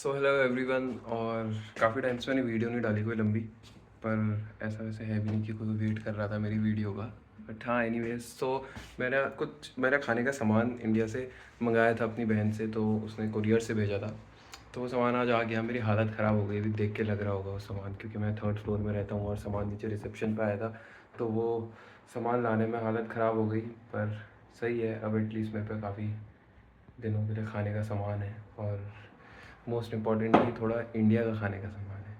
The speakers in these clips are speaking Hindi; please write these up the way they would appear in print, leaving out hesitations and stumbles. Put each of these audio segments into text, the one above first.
So hello everyone. और काफ़ी टाइम से मैंने वीडियो नहीं डाली कोई लंबी, पर ऐसा वैसे है भी नहीं कि कोई वेट कर रहा था मेरी वीडियो का। बट हाँ, एनीवेज तो मेरा खाने का सामान इंडिया से मंगाया था अपनी बहन से, तो उसने कुरियर से भेजा था। तो वो सामान आज आ गया। मेरी हालत ख़राब हो गई, अभी देख के लग रहा होगा वो सामान, क्योंकि मैं थर्ड फ्लोर में रहता हूँ और सामान नीचे रिसेप्शन पे आया था। तो वो सामान लाने में हालत ख़राब हो गई, पर सही है, अब एटलीस्ट मेरे पे काफ़ी दिनों के लिए खाने का सामान है। और मोस्ट इम्पॉर्टेंटली थोड़ा इंडिया का खाने का सामान है,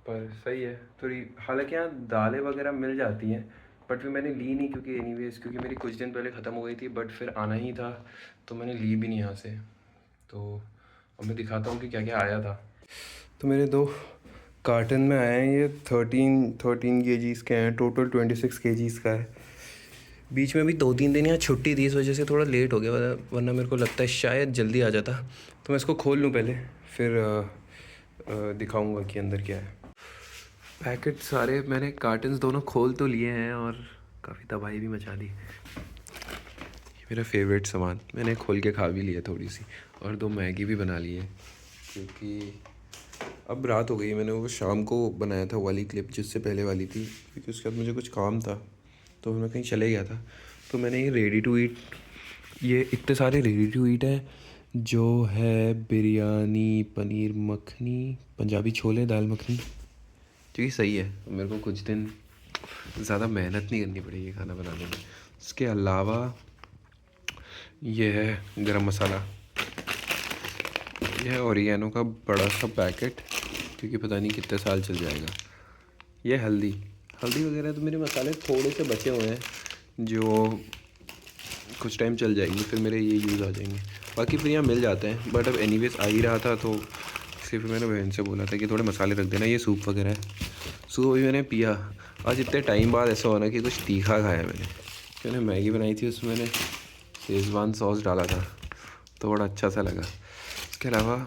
पर सही है। थोड़ी हालांकि यहाँ दालें वगैरह मिल जाती हैं, बट फिर मैंने ली नहीं, क्योंकि मेरी कुछ दिन पहले ख़त्म हो गई थी। बट फिर आना ही था तो मैंने ली भी नहीं यहाँ से। तो अब मैं दिखाता हूँ कि क्या क्या आया था। तो मेरे 2 कार्टन में आए हैं। ये 13 केजीज़ के हैं, टोटल 26 केजीज़ का है। बीच में भी 2-3 दिन यहाँ छुट्टी थी, इस वजह से थोड़ा लेट हो गया, वरना मेरे को लगता है शायद जल्दी आ जाता। तो मैं इसको खोल लूँ पहले, फिर दिखाऊंगा कि अंदर क्या है। पैकेट सारे मैंने कार्टन्स दोनों खोल तो लिए हैं और काफ़ी तबाही भी मचा दी। ये मेरा फेवरेट सामान मैंने खोल के खा भी लिया थोड़ी सी, और 2 मैगी भी बना ली है, क्योंकि अब रात हो गई। मैंने वो शाम को बनाया था वाली क्लिप, जिससे पहले वाली थी, क्योंकि उसके बाद मुझे कुछ काम था तो मैं कहीं चले गया था। तो मैंने ये रेडी टू ईट, ये इतने सारे रेडी टू ईट हैं, जो है बिरयानी, पनीर मखनी, पंजाबी छोले, दाल मखनी, जो कि सही है। मेरे को कुछ दिन ज़्यादा मेहनत नहीं करनी पड़ेगी खाना बनाने में। इसके अलावा ये है गरम मसाला, यह है ओरिगेनो का बड़ा सा पैकेट, क्योंकि पता नहीं कितने साल चल जाएगा। ये हल्दी हल्दी वगैरह, तो मेरे मसाले थोड़े से बचे हुए हैं जो कुछ टाइम चल जाएंगे, फिर मेरे ये यूज़ आ जाएंगे। बाकी फिर यहाँ मिल जाते हैं, बट अब एनीवेज आ ही रहा था तो सिर्फ मैंने बहन से बोला था कि थोड़े मसाले रख देना। ये सूप वगैरह है, सूप अभी मैंने पिया। आज इतने टाइम बाद ऐसा होना कि कुछ तीखा खाया मैंने मैगी बनाई थी, उसमें मैंने शेज़वान सॉस डाला था, तो बड़ा अच्छा सा लगा। इसके अलावा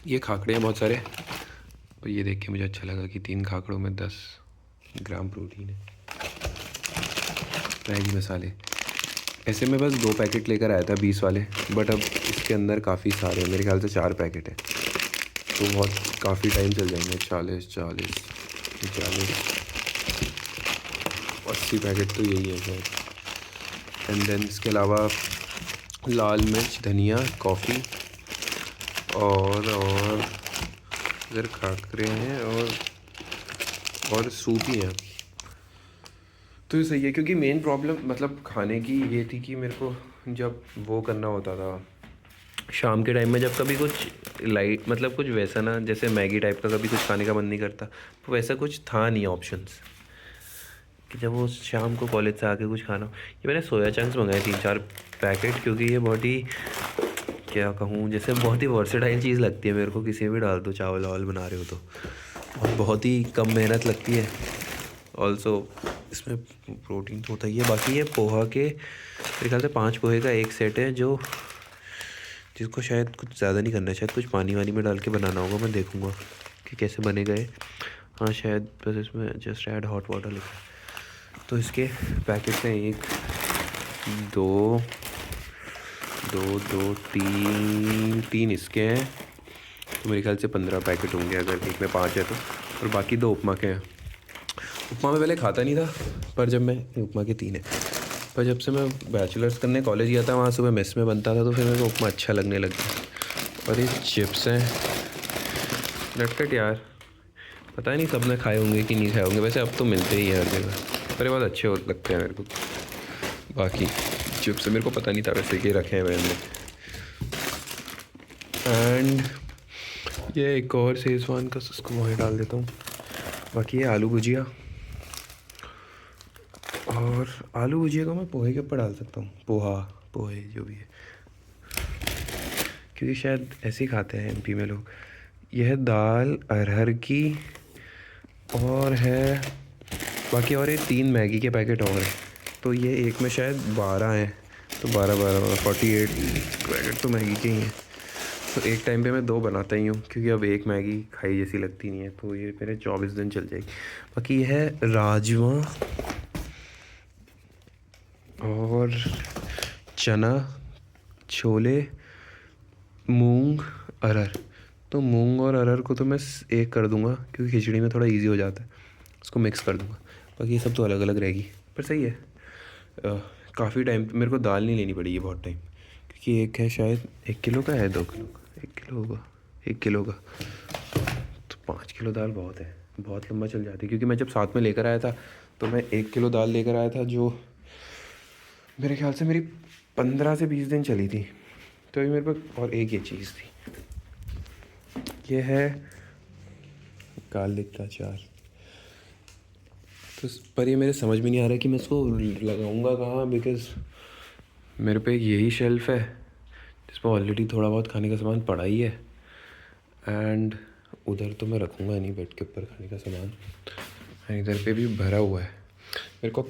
ये खाकड़े हैं बहुत सारे, और ये देख के मुझे अच्छा लगा कि 3 खाकड़ों में 10 ग्राम प्रोटीन है। मैगी मसाले, ऐसे में बस 2 पैकेट लेकर आया था 20 वाले, बट अब इसके अंदर काफ़ी सारे हैं, मेरे ख्याल से 4 पैकेट है, तो बहुत काफ़ी टाइम चल जाएंगे। 40 80 पैकेट तो यही है शायद। एंड देन इसके अलावा लाल मिर्च, धनिया, कॉफ़ी, और इधर खाकरे हैं, और सूप ही हैं। तो ये सही है, क्योंकि मेन प्रॉब्लम मतलब खाने की ये थी कि मेरे को जब वो करना होता था शाम के टाइम में, जब कभी कुछ लाइट मतलब कुछ वैसा ना, जैसे मैगी टाइप का कभी कुछ खाने का मन नहीं करता, तो वैसा कुछ था नहीं ऑप्शंस कि जब वो शाम को कॉलेज से आके कुछ खाना हो। ये मैंने सोया चंक्स मंगाए 3-4 पैकेट, क्योंकि ये बहुत ही, क्या कहूँ, जैसे बहुत ही वर्सेटाइल चीज़ लगती है मेरे को। किसी में भी डाल दो, चावल वावल बना रहे हो तो, और बहुत ही कम मेहनत लगती है। ऑल्सो इसमें प्रोटीन तो होता ही है। बाकी ये पोहा के मेरे ख्याल से 5 पोहे का एक सेट है, जिसको शायद कुछ ज़्यादा नहीं करना है, शायद कुछ पानी वानी में डाल के बनाना होगा। मैं देखूँगा कि कैसे बने गए। हाँ शायद, बस इसमें जस्ट ऐड हॉट वाटर लिखा है। तो इसके पैकेट हैं 1 2 2 2 3 इसके हैं, तो मेरे ख्याल से 15 पैकेट होंगे अगर एक में 5 है तो। और बाकी 2 उपमा के हैं। उपमा में पहले खाता नहीं था, पर जब मैं उपमा के 3 है, पर जब से मैं बैचलर्स करने कॉलेज गया था, वहाँ सुबह मेस में बनता था, तो फिर मेरे को उपमा अच्छा लगने लग गया। और ये चिप्स हैं नटखट यार, पता नहीं सबने खाए होंगे कि नहीं खाए होंगे, वैसे अब तो मिलते ही हैं हर जगह, पर ये बहुत अच्छे लगते हैं मेरे को। बाकी चिप्स मेरे को पता नहीं था वैसे कि रखे हैं मैंने। एंड ये एक और शेज़वान का, उसको वहीं डाल देता हूँ। बाकी ये आलू भुजिया, और आलू भुजिया को मैं पोहे के ऊपर डाल सकता हूँ, पोहे जो भी है, क्योंकि शायद ऐसे ही खाते हैं एमपी में लोग। यह है दाल अरहर की, और है बाकी, और ये 3 मैगी के पैकेट और हैं, तो ये एक में शायद 12 हैं, तो 12 48 पैकेट तो मैगी के ही हैं। तो एक टाइम पे मैं 2 बनाता ही हूँ, क्योंकि अब एक मैगी खाई जैसी लगती नहीं है, तो ये मेरे 24 दिन चल जाएगी। बाकी ये है राजमा, और चना, छोले, मूंग, अरहर, तो मूंग और अरहर को तो मैं एक कर दूंगा क्योंकि खिचड़ी में थोड़ा इजी हो जाता है, उसको मिक्स कर दूंगा। बाकी ये सब तो अलग अलग रहेगी, पर सही है। काफ़ी टाइम मेरे को दाल नहीं लेनी पड़ेगी बहुत टाइम, क्योंकि एक है शायद 1 किलो का है, 2 किलो का, 1 किलो होगा, 1 किलो का, तो 5 किलो दाल बहुत है, बहुत लंबा चल जाती है। क्योंकि मैं जब साथ में लेकर आया था तो मैं 1 किलो दाल लेकर आया था, जो मेरे ख्याल से मेरी 15 से 20 दिन चली थी। तो ये मेरे पास, और एक ये चीज़ थी, ये है गार्लिक का अचार। तो पर ये मेरे समझ में नहीं आ रहा कि मैं इसको लगाऊंगा कहाँ, बिकॉज़ मेरे पे यही शेल्फ़ है जिस पर ऑलरेडी थोड़ा बहुत खाने का सामान पड़ा ही है, एंड उधर तो मैं रखूँगा नहीं बेड के ऊपर खाने का सामान, एंड इधर पे भी भरा हुआ है। मेरे को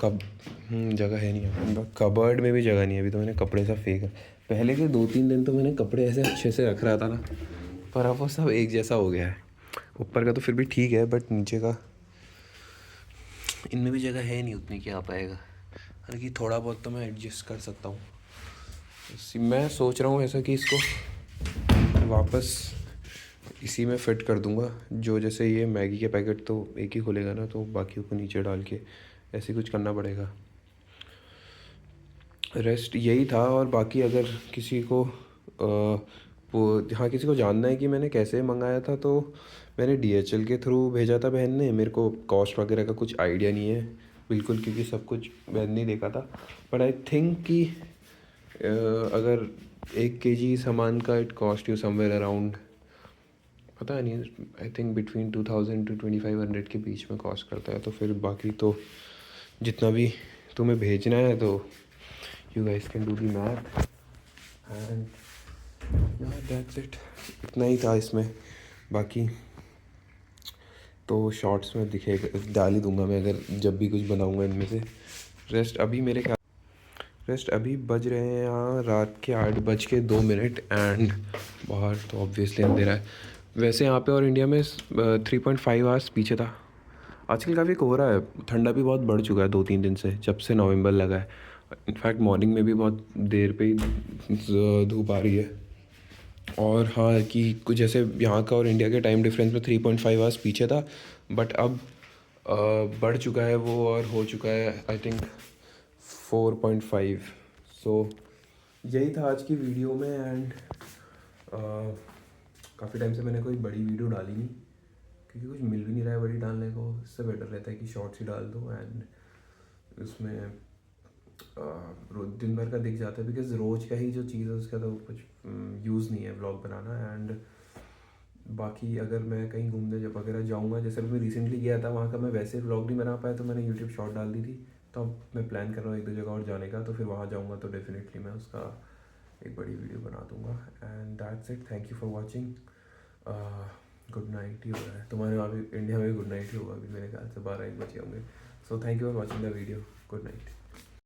जगह है नहीं, कबर्ड में भी जगह नहीं है। अभी तो मैंने कपड़े सब फेंका, पहले के 2-3 दिन तो मैंने कपड़े ऐसे अच्छे से रख रहा था ना, पर अब वो सब एक जैसा हो गया है। ऊपर का तो फिर भी ठीक है, बट नीचे का, इनमें भी जगह है नहीं उतनी कि आ पाएगा। हालांकि थोड़ा बहुत तो मैं एडजस्ट कर सकता हूँ। मैं सोच रहा हूँ ऐसा कि इसको वापस इसी में फ़िट कर दूँगा, जो जैसे ये मैगी के पैकेट तो एक ही खुलेगा ना, तो बाकी को नीचे डाल के ऐसे कुछ करना पड़ेगा। रेस्ट यही था। और बाकी अगर किसी को वो, हाँ, किसी को जानना है कि मैंने कैसे मंगाया था, तो मैंने DHL के थ्रू भेजा था बहन ने। मेरे को कॉस्ट वगैरह का कुछ आइडिया नहीं है बिल्कुल, क्योंकि सब कुछ बहन ने देखा था। बट आई थिंक कि अगर 1 kg सामान का it cost you somewhere around, पता नहीं, आई थिंक बिटवीन 2000 to 2500 के बीच में कॉस्ट करता है। तो फिर बाकी तो जितना भी तुम्हें भेजना है, तो you guys can do the math, and that's it. इतना ही था इसमें। बाकी तो शॉर्ट्स में दिखेगा, डाल ही दूंगा मैं अगर जब भी कुछ बनाऊंगा इनमें से। रेस्ट अभी बज रहे हैं यहाँ रात के 8:02, एंड बाहर तो ऑब्वियसली अंधेरा है। वैसे यहाँ पे और इंडिया में 3.5 आवर्स पीछे था। आजकल काफ़ी कोहरा है, ठंडा भी बहुत बढ़ चुका है 2-3 दिन से, जब से नवंबर लगा है। इनफैक्ट मॉर्निंग में भी बहुत देर पे ही धूप आ रही है। और हाँ, कि कुछ जैसे यहाँ का और इंडिया के टाइम डिफरेंस में 3.5 आवर्स पीछे था, बट अब बढ़ चुका है वो, और हो चुका है आई थिंक 4.5। सो यही था आज की वीडियो में। एंड काफ़ी टाइम से मैंने कोई बड़ी वीडियो डाली नहीं, क्योंकि कुछ मिल भी नहीं रहा है बड़ी डालने को। इससे बेटर रहता है कि शॉर्ट्स ही डाल दो, एंड उसमें दिन भर का दिख जाता है, बिकॉज रोज़ का ही जो चीज़ है उसका तो कुछ यूज़ नहीं है व्लॉग बनाना। एंड बाकी अगर मैं कहीं घूमने जब वगैरह जाऊँगा, जैसे मैं रिसेंटली गया था, वहाँ का मैं वैसे व्लॉग नहीं बना पाया, तो मैंने यूट्यूब शॉर्ट डाल दी थी। तो अब मैं प्लान कर रहा हूँ 1-2 जगह और जाने का, तो फिर वहाँ जाऊँगा तो डेफिनेटली मैं उसका एक बड़ी वीडियो बना दूँगा। And that's it, thank you for watching. Good night ही हो रहा है, तुम्हारे वहाँ भी इंडिया में गुड नाइट ही होगा अभी, मेरे ख्याल से 12-1 बजे होंगे। So thank you for watching the video, good night.